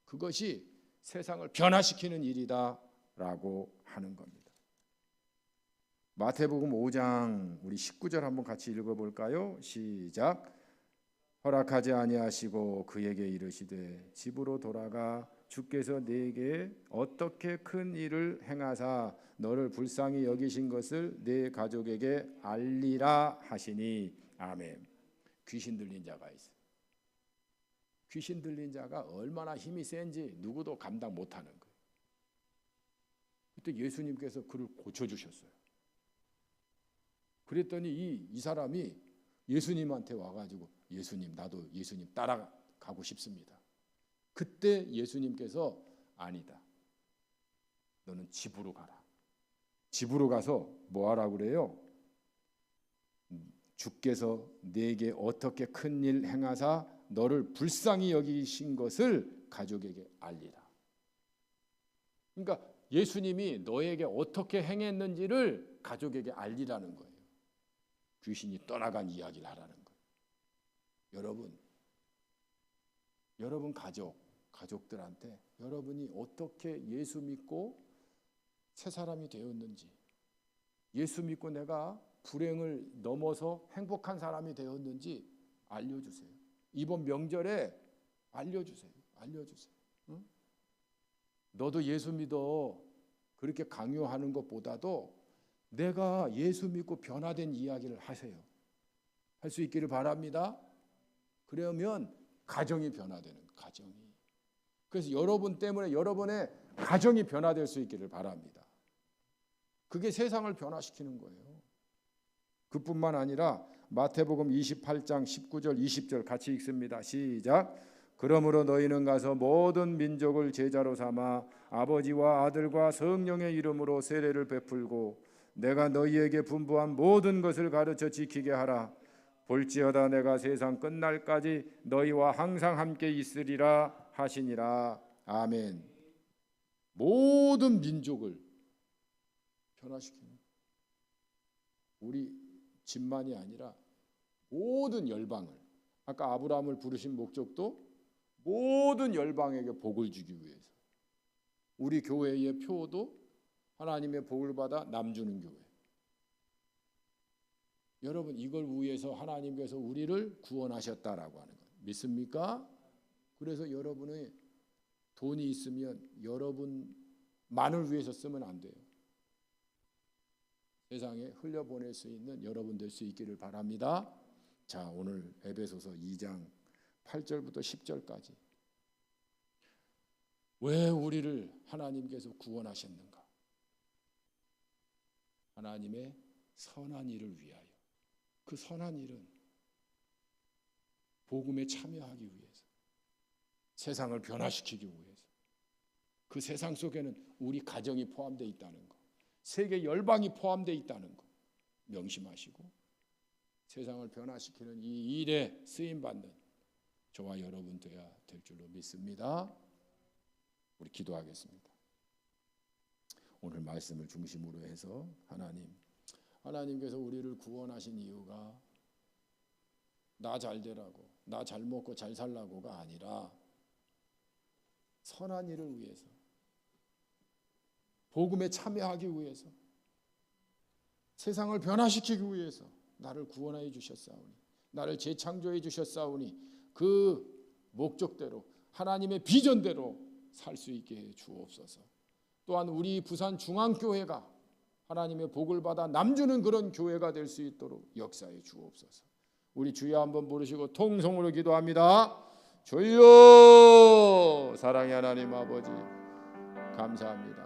그것이 세상을 변화시키는 일이다라고 하는 겁니다. 마태복음 5장 우리 19절 한번 같이 읽어볼까요? 시작. 허락하지 아니하시고 그에게 이르시되 집으로 돌아가 주께서 네게 어떻게 큰 일을 행하사 너를 불쌍히 여기신 것을 네 가족에게 알리라 하시니. 아멘. 귀신 들린 자가 있어요. 귀신 들린 자가 얼마나 힘이 센지 누구도 감당 못하는 거예요. 그때 예수님께서 그를 고쳐주셨어요. 그랬더니 이 사람이 예수님한테 와가지고 예수님, 나도 예수님 따라가고 싶습니다. 그때 예수님께서 아니다, 너는 집으로 가라. 집으로 가서 뭐 하라고 그래요? 주께서 네게 어떻게 큰 일 행하사 너를 불쌍히 여기신 것을 가족에게 알리라. 그러니까 예수님이 너에게 어떻게 행했는지를 가족에게 알리라는 거예요. 귀신이 떠나간 이야기를 하라는 거예요. 여러분 가족들한테 여러분이 어떻게 예수 믿고 새 사람이 되었는지, 예수 믿고 내가 불행을 넘어서 행복한 사람이 되었는지 알려주세요. 이번 명절에 알려주세요. 응? 너도 예수 믿어 그렇게 강요하는 것보다도 내가 예수 믿고 변화된 이야기를 하세요. 할 수 있기를 바랍니다. 그러면 가정이 변화되는 가정이. 그래서 여러분 때문에 여러분의 가정이 변화될 수 있기를 바랍니다. 그게 세상을 변화시키는 거예요. 그뿐만 아니라 마태복음 28장 19절 20절 같이 읽습니다. 시작. 그러므로 너희는 가서 모든 민족을 제자로 삼아 아버지와 아들과 성령의 이름으로 세례를 베풀고 내가 너희에게 분부한 모든 것을 가르쳐 지키게 하라. 볼지어다 내가 세상 끝날까지 너희와 항상 함께 있으리라 하시니라. 아멘. 모든 민족을 변화시키는, 우리 집만이 아니라 모든 열방을, 아까 아브라함을 부르신 목적도 모든 열방에게 복을 주기 위해서. 우리 교회의 표도 하나님의 복을 받아 남주는 교회. 여러분 이걸 위해서 하나님께서 우리를 구원하셨다라고 하는 것 믿습니까? 그래서 여러분의 돈이 있으면 여러분만을 위해서 쓰면 안 돼요. 세상에 흘려보낼 수 있는 여러분 될 수 있기를 바랍니다. 자, 오늘 에베소서 2장 8절부터 10절까지 왜 우리를 하나님께서 구원하셨는가? 하나님의 선한 일을 위하여. 그 선한 일은 복음에 참여하기 위해서, 세상을 변화시키기 위해서. 그 세상 속에는 우리 가정이 포함되어 있다는 것, 세계 열방이 포함되어 있다는 것 명심하시고 세상을 변화시키는 이 일에 쓰임받는 저와 여러분 되어야 될 줄로 믿습니다. 우리 기도하겠습니다. 오늘 말씀을 중심으로 해서 하나님께서 우리를 구원하신 이유가 나 잘 되라고, 나 잘 먹고 잘 살라고가 아니라 선한 일을 위해서, 복음에 참여하기 위해서, 세상을 변화시키기 위해서 나를 구원하여 주셨사오니, 나를 재창조해 주셨사오니 그 목적대로 하나님의 비전대로 살 수 있게 해 주옵소서. 또한 우리 부산 중앙교회가 하나님의 복을 받아 남주는 그런 교회가 될 수 있도록 역사해 주옵소서. 우리 주여 한번 부르시고 통성으로 기도합니다. 주여, 사랑의 하나님 아버지 감사합니다.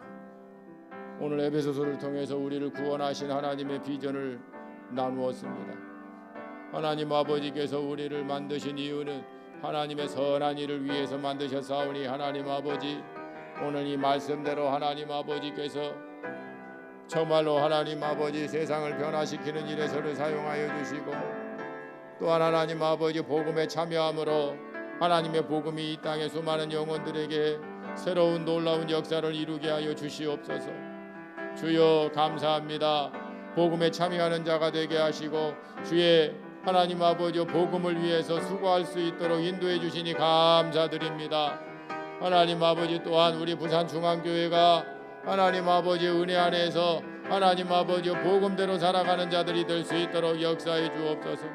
오늘 에베소서를 통해서 우리를 구원하신 하나님의 비전을 나누었습니다. 하나님 아버지께서 우리를 만드신 이유는 하나님의 선한 일을 위해서 만드셨사오니 하나님 아버지, 오늘 이 말씀대로 하나님 아버지께서 정말로 하나님 아버지 세상을 변화시키는 일에 저를 사용하여 주시고, 또한 하나님 아버지 복음에 참여함으로 하나님의 복음이 이 땅의 수많은 영혼들에게 새로운 놀라운 역사를 이루게 하여 주시옵소서. 주여 감사합니다. 복음에 참여하는 자가 되게 하시고 주의 하나님 아버지 복음을 위해서 수고할 수 있도록 인도해 주시니 감사드립니다. 하나님 아버지 또한 우리 부산중앙교회가 하나님 아버지 은혜 안에서 하나님 아버지 복음대로 살아가는 자들이 될 수 있도록 역사해 주옵소서.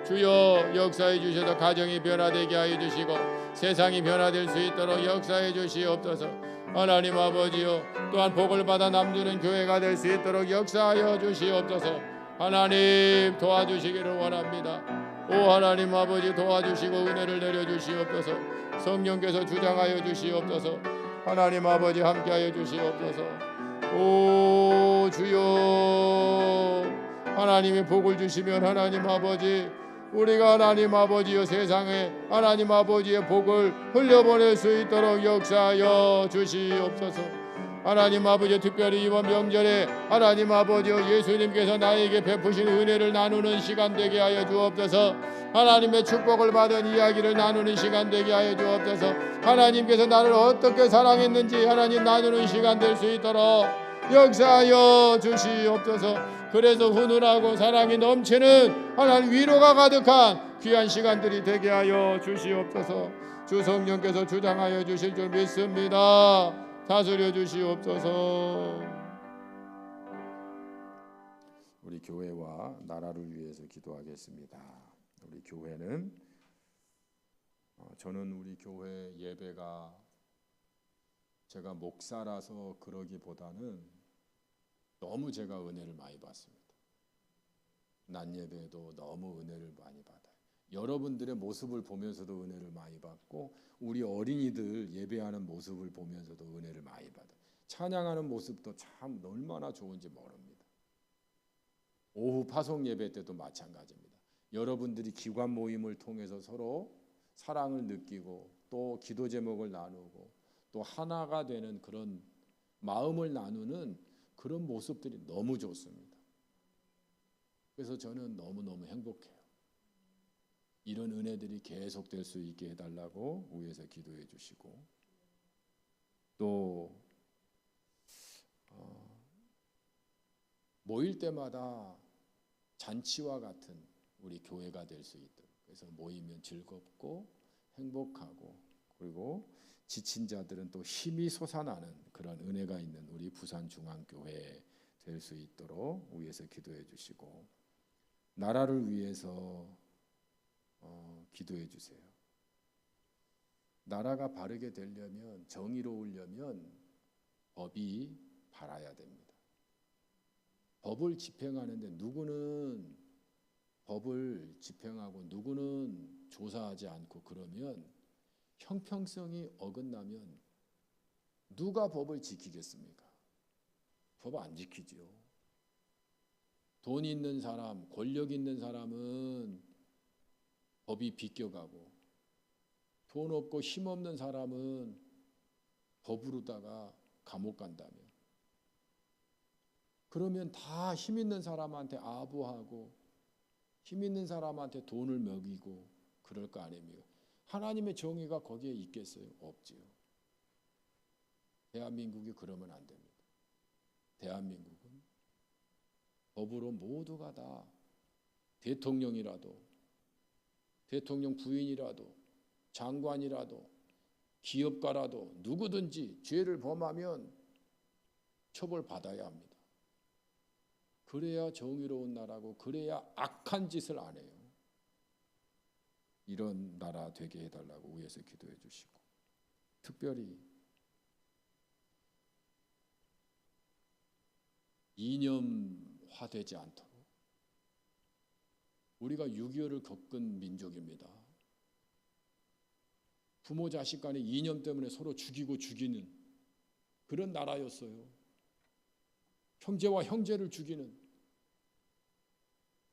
주여 역사해 주셔서 가정이 변화되게 하여 주시고 세상이 변화될 수 있도록 역사해 주시옵소서. 하나님 아버지여 또한 복을 받아 남주는 교회가 될 수 있도록 역사하여 주시옵소서. 하나님 도와주시기를 원합니다. 오 하나님 아버지 도와주시고 은혜를 내려주시옵소서. 성령께서 주장하여 주시옵소서. 하나님 아버지 함께하여 주시옵소서. 오 주여 하나님이 복을 주시면 하나님 아버지 우리가 하나님 아버지여 세상에 하나님 아버지의 복을 흘려보낼 수 있도록 역사하여 주시옵소서. 하나님 아버지 특별히 이번 명절에 하나님 아버지여 예수님께서 나에게 베푸신 은혜를 나누는 시간 되게 하여 주옵소서. 하나님의 축복을 받은 이야기를 나누는 시간 되게 하여 주옵소서. 하나님께서 나를 어떻게 사랑했는지 하나님 나누는 시간 될 수 있도록 역사하여 주시옵소서. 그래서 훈훈하고 사랑이 넘치는 하나님 위로가 가득한 귀한 시간들이 되게 하여 주시옵소서. 주 성령께서 주장하여 주실 줄 믿습니다. 다스려 주시옵소서. 우리 교회와 나라를 위해서 기도하겠습니다. 우리 교회는 저는 우리 교회 예배가 제가 목사라서 그러기보다는 너무 제가 은혜를 많이 받습니다. 낮 예배도 너무 은혜를 많이 받아요. 여러분들의 모습을 보면서도 은혜를 많이 받고 우리 어린이들 예배하는 모습을 보면서도 은혜를 많이 받아요. 찬양하는 모습도 참 얼마나 좋은지 모릅니다. 오후 파송 예배 때도 마찬가지입니다. 여러분들이 기관 모임을 통해서 서로 사랑을 느끼고 또 기도 제목을 나누고 또 하나가 되는 그런 마음을 나누는 그런 모습들이 너무 좋습니다. 그래서 저는 너무너무 행복해요. 이런 은혜들이 계속될 수 있게 해달라고 위에서 기도해 주시고 또 모일 때마다 잔치와 같은 우리 교회가 될 수 있도록 그래서 모이면 즐겁고 행복하고 그리고 지친 자들은 또 힘이 솟아나는 그런 은혜가 있는 우리 부산중앙교회 될 수 있도록 위에서 기도해 주시고 나라를 위해서 기도해 주세요. 나라가 바르게 되려면 정의로우려면 법이 바라야 됩니다. 법을 집행하는데 누구는 법을 집행하고 누구는 조사하지 않고 그러면 형평성이 어긋나면 누가 법을 지키겠습니까? 법 안 지키지요. 돈 있는 사람, 권력 있는 사람은 법이 비껴가고 돈 없고 힘 없는 사람은 법으로다가 감옥 간다면 그러면 다 힘 있는 사람한테 아부하고 힘 있는 사람한테 돈을 먹이고 그럴 거 아닙니까? 하나님의 정의가 거기에 있겠어요? 없지요. 대한민국이 그러면 안 됩니다. 대한민국은 법으로 모두가 다 대통령이라도 대통령 부인이라도 장관이라도 기업가라도 누구든지 죄를 범하면 처벌받아야 합니다. 그래야 정의로운 나라고 그래야 악한 짓을 안 해요. 이런 나라 되게 해달라고 위에서 기도해 주시고 특별히 이념화되지 않도록 우리가 6.25를 겪은 민족입니다. 부모 자식 간의 이념 때문에 서로 죽이고 죽이는 그런 나라였어요. 형제와 형제를 죽이는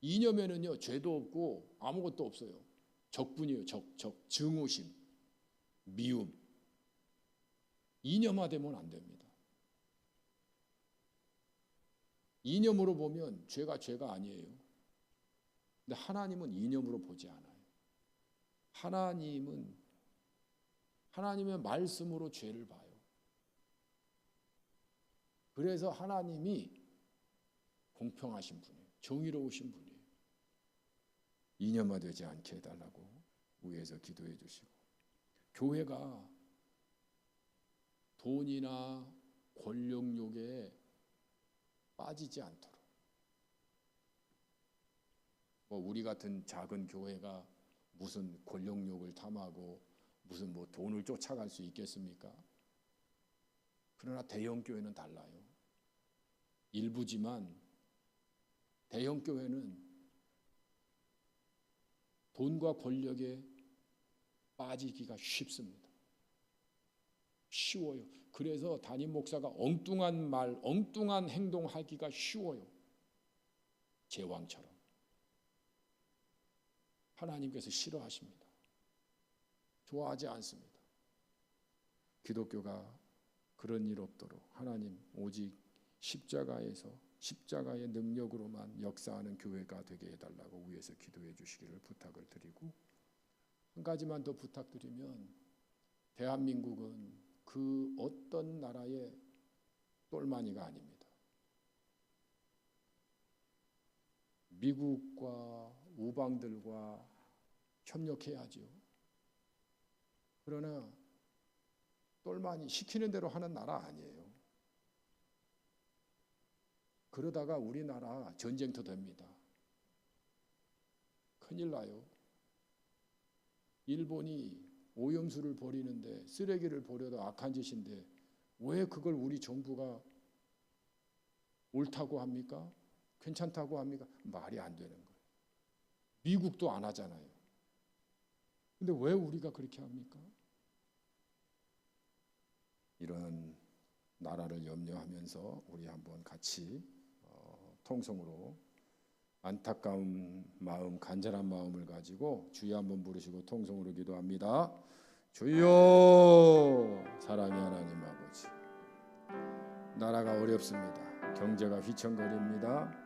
이념에는요 죄도 없고 아무것도 없어요. 적분이에요. 증오심, 미움. 이념화되면 안 됩니다. 이념으로 보면 죄가 아니에요. 근데 하나님은 이념으로 보지 않아요. 하나님의 말씀으로 죄를 봐요. 그래서 하나님이 공평하신 분이에요. 정의로우신 분이에요. 이념화되지 않게 해달라고 위에서 기도해 주시고, 교회가 돈이나 권력욕에 빠지지 않도록, 우리 같은 작은 교회가 무슨 권력욕을 탐하고 무슨 돈을 쫓아갈 수 있겠습니까? 그러나 대형 교회는 달라요. 일부지만 대형 교회는 돈과 권력에 빠지기가 쉽습니다. 쉬워요. 그래서 담임 목사가 엉뚱한 말, 엉뚱한 행동하기가 쉬워요. 제왕처럼. 하나님께서 싫어하십니다. 좋아하지 않습니다. 기독교가 그런 일 없도록 하나님 오직 십자가의 능력으로만 역사하는 교회가 되게 해달라고 위에서 기도해 주시기를 부탁을 드리고, 한 가지만 더 부탁드리면, 대한민국은 그 어떤 나라의 똘마니가 아닙니다. 미국과 우방들과 협력해야죠. 그러나 똘마니 시키는 대로 하는 나라 아니에요. 그러다가 우리나라 전쟁터 됩니다. 큰일 나요. 일본이 오염수를 버리는데, 쓰레기를 버려도 악한 짓인데 왜 그걸 우리 정부가 옳다고 합니까? 괜찮다고 합니까? 말이 안 되는 거예요. 미국도 안 하잖아요. 근데 왜 우리가 그렇게 합니까? 이런 나라를 염려하면서 우리 한번 같이 통성으로 안타까운 마음, 간절한 마음을 가지고 주여 한번 부르시고 통성으로 기도합니다. 주여, 사랑의 하나님 아버지, 나라가 어렵습니다. 경제가 휘청거립니다.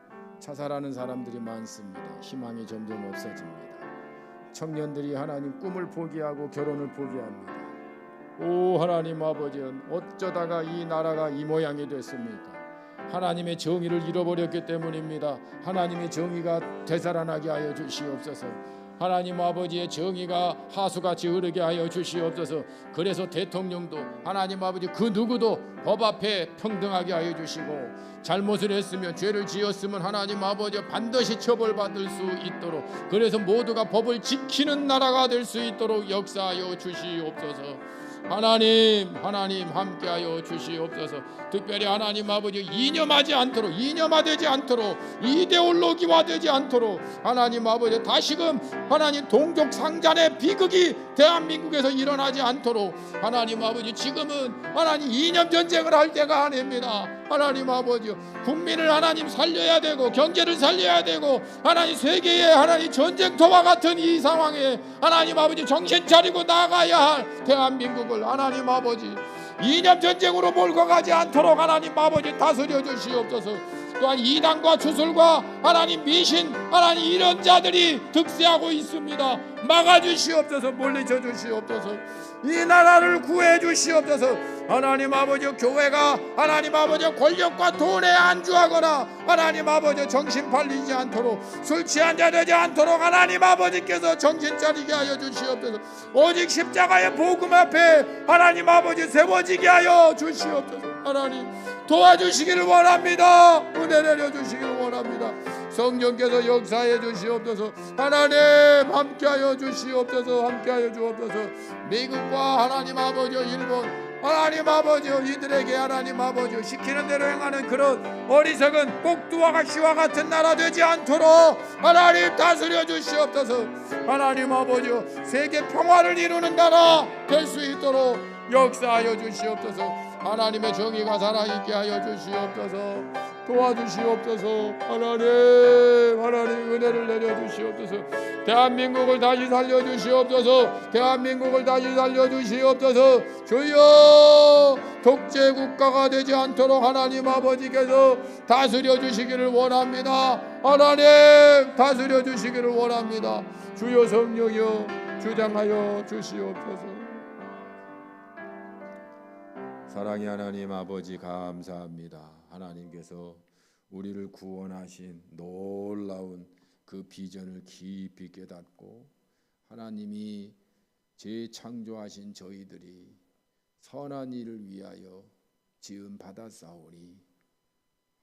자살하는 사람들이 많습니다. 희망이 점점 없어집니다. 청년들이 하나님 꿈을 포기하고 결혼을 포기합니다. 오 하나님 아버지, 어쩌다가 이 나라가 이 모양이 됐습니까? 하나님의 정의를 잃어버렸기 때문입니다. 하나님의 정의가 되살아나게 하여 주시옵소서. 하나님 아버지의 정의가 하수같이 흐르게 하여 주시옵소서. 그래서 대통령도 하나님 아버지 그 누구도 법 앞에 평등하게 하여 주시고, 잘못을 했으면, 죄를 지었으면 하나님 아버지 반드시 처벌받을 수 있도록, 그래서 모두가 법을 지키는 나라가 될 수 있도록 역사하여 주시옵소서. 하나님 함께하여 주시옵소서. 특별히 하나님 아버지 이념하지 않도록, 이념화되지 않도록, 이데올로기화되지 않도록 하나님 아버지 다시금 하나님 동족 상잔의 비극이 대한민국에서 일어나지 않도록 하나님 아버지, 지금은 하나님 이념 전쟁을 할 때가 아닙니다. 하나님 아버지, 국민을 하나님 살려야 되고 경제를 살려야 되고 하나님 세계의 하나님 전쟁터와 같은 이 상황에 하나님 아버지 정신 차리고 나가야 할 대한민국을 하나님 아버지 이념 전쟁으로 몰고 가지 않도록 하나님 아버지 다스려 주시옵소서. 또한 이단과 주술과 하나님 미신 하나님 이런 자들이 득세하고 있습니다. 막아주시옵소서. 물리쳐 주시옵소서. 이 나라를 구해 주시옵소서. 하나님 아버지, 교회가 하나님 아버지 권력과 돈에 안주하거나 하나님 아버지 정신 팔리지 않도록, 술 취한 자 되지 않도록 하나님 아버지께서 정신 차리게 하여 주시옵소서. 오직 십자가의 복음 앞에 하나님 아버지 세워지게 하여 주시옵소서. 하나님 도와주시기를 원합니다. 은혜 내려주시기를 원합니다. 성령께서 역사해 주시옵소서. 하나님 함께하여 주시옵소서. 함께하여 주옵소서. 미국과 하나님 아버지 일본 하나님 아버지 이들에게 하나님 아버지 시키는 대로 행하는 그런 어리석은 꼭두와 가시와 같은 나라 되지 않도록 하나님 다스려 주시옵소서. 하나님 아버지 세계 평화를 이루는 나라 될 수 있도록 역사하여 주시옵소서. 하나님의 정의가 살아있게 하여 주시옵소서. 도와주시옵소서. 하나님 은혜를 내려주시옵소서. 대한민국을 다시 살려주시옵소서. 대한민국을 다시 살려주시옵소서. 주여, 독재 국가가 되지 않도록 하나님 아버지께서 다스려 주시기를 원합니다. 하나님 다스려 주시기를 원합니다. 주여 성령이여 주장하여 주시옵소서. 사랑의 하나님 아버지 감사합니다. 하나님께서 우리를 구원하신 놀라운 그 비전을 깊이 깨닫고 하나님이 재창조하신 저희들이 선한 일을 위하여 지음 받았사오니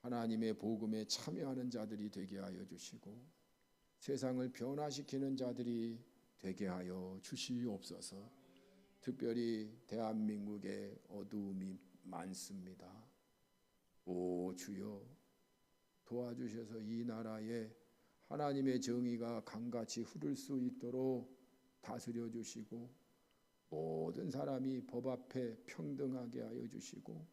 하나님의 복음에 참여하는 자들이 되게 하여 주시고 세상을 변화시키는 자들이 되게 하여 주시옵소서. 특별히 대한민국에 어두움이 많습니다. 오 주여, 도와주셔서 이 나라에 하나님의 정의가 강같이 흐를 수 있도록 다스려 주시고 모든 사람이 법 앞에 평등하게 하여 주시고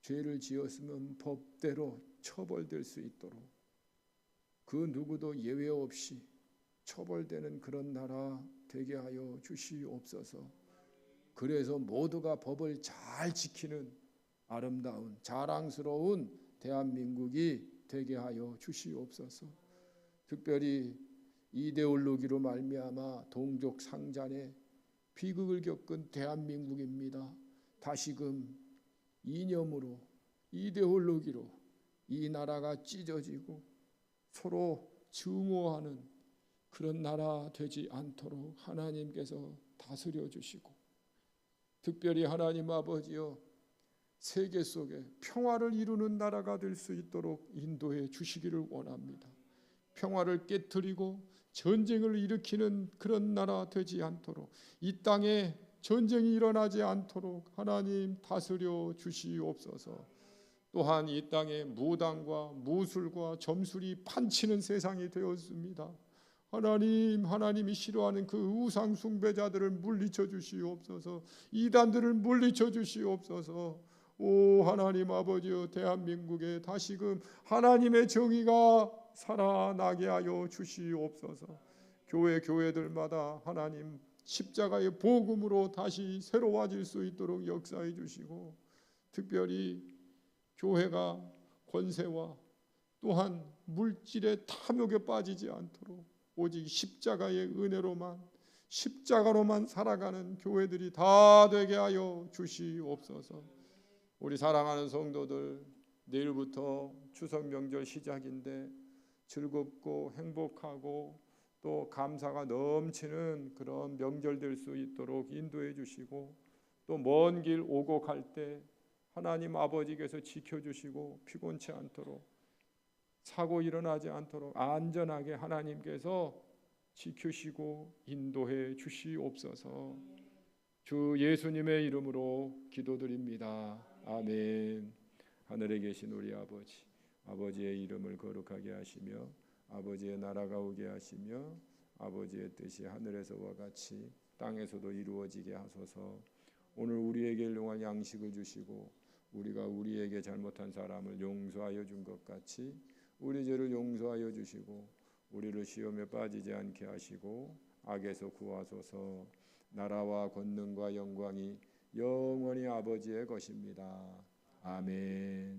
죄를 지었으면 법대로 처벌될 수 있도록 그 누구도 예외 없이 처벌되는 그런 나라 되게 하여 주시옵소서. 그래서 모두가 법을 잘 지키는 아름다운 자랑스러운 대한민국이 되게 하여 주시옵소서. 특별히 이데올로기로 말미암아 동족 상잔의 비극을 겪은 대한민국입니다. 다시금 이념으로 이데올로기로 이 나라가 찢어지고 서로 증오하는 그런 나라 되지 않도록 하나님께서 다스려 주시고 특별히 하나님 아버지여 세계 속에 평화를 이루는 나라가 될 수 있도록 인도해 주시기를 원합니다. 평화를 깨트리고 전쟁을 일으키는 그런 나라 되지 않도록 이 땅에 전쟁이 일어나지 않도록 하나님 다스려 주시옵소서. 또한 이 땅에 무당과 무술과 점술이 판치는 세상이 되었습니다. 하나님이 싫어하는 그 우상 숭배자들을 물리쳐 주시옵소서. 이단들을 물리쳐 주시옵소서. 오 하나님 아버지여, 대한민국에 다시금 하나님의 정의가 살아나게 하여 주시옵소서. 교회들마다 하나님 십자가의 복음으로 다시 새로워질 수 있도록 역사해 주시고 특별히 교회가 권세와 또한 물질의 탐욕에 빠지지 않도록 오직 십자가의 십자가로만 살아가는 교회들이 다 되게 하여 주시옵소서. 우리 사랑하는 성도들, 내일부터 추석 명절 시작인데 즐겁고 행복하고 또 감사가 넘치는 그런 명절 될 수 있도록 인도해 주시고 또 먼 길 오고 갈 때 하나님 아버지께서 지켜주시고 피곤치 않도록 사고 일어나지 않도록 안전하게 하나님께서 지키시고 인도해 주시옵소서. 주 예수님의 이름으로 기도드립니다. 아멘. 하늘에 계신 우리 아버지, 아버지의 이름을 거룩하게 하시며 아버지의 나라가 오게 하시며 아버지의 뜻이 하늘에서와 같이 땅에서도 이루어지게 하소서. 오늘 우리에게 일용할 양식을 주시고 우리가 우리에게 잘못한 사람을 용서하여 준 것 같이 우리 죄를 용서하여 주시고 우리를 시험에 빠지지 않게 하시고 악에서 구하소서. 나라와 권능과 영광이 영원히 아버지의 것입니다. 아멘.